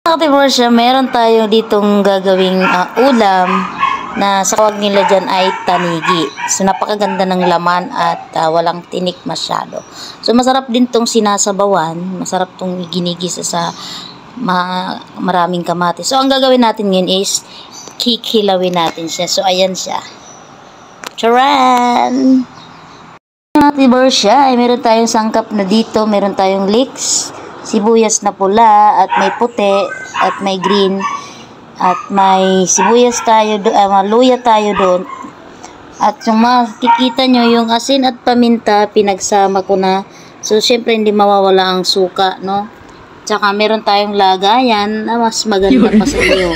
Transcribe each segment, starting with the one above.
Ate Portia, meron tayo ditong gagawing ulam na sa tawag nila dyan ay tanigi. So, napakaganda ng laman at walang tinik masyado. So, masarap din tong sinasabawan. Masarap tong iginigisa sa maraming kamatis. So, ang gagawin natin ngayon is kikilawin natin siya. So, ayan siya. Charan! Ate Portia, ay meron tayong sangkap na dito. Meron tayong leeks, sibuyas na pula at may puti at may green at may sibuyas tayo luya tayo doon at yung makikita nyo yung asin at paminta pinagsama ko na. So syempre hindi mawawala ang suka, no? Tsaka meron tayong lagayan na mas maganda pa sa iyo.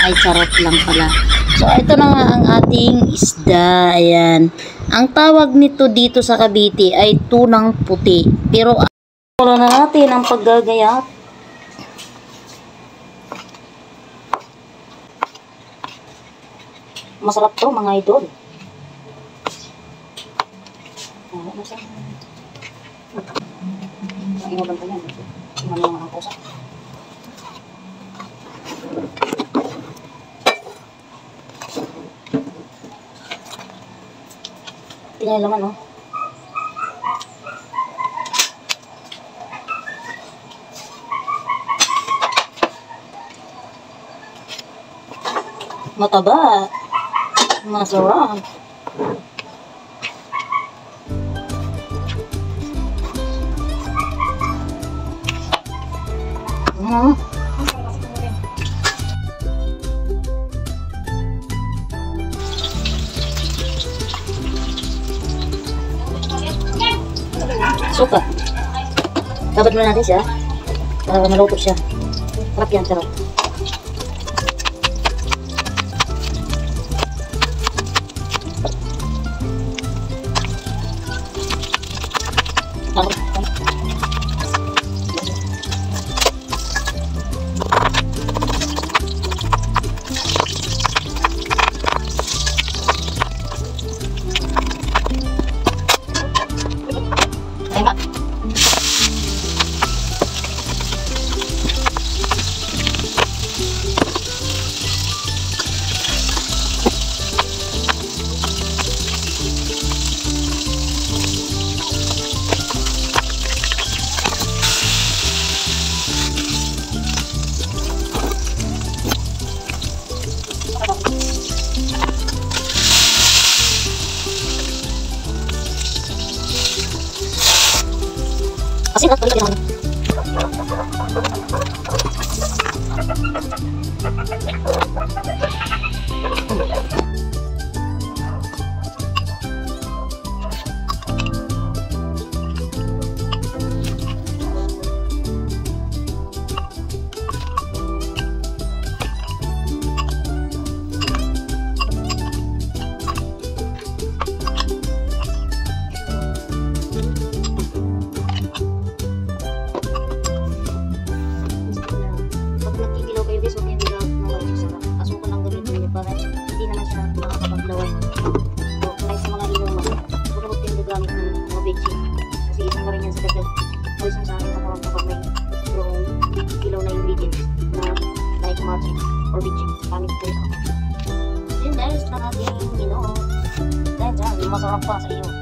Ay charot lang pala. So ito na nga ang ating isda. Ayan, ang tawag nito dito sa Cavite ay tunang puti, pero wala na natin ang paggagayat. Masarap to mga idol. Tingnan naman, oh. Mataba. Masarap. Suka. Dapat muna natin siya para maluto siya. Sarap yan, sarap. Asin at balik naman. Or bitchin, gamit ko sa kapatid. Yun guys, na ating dahil dyan, masarap pa sa iyo.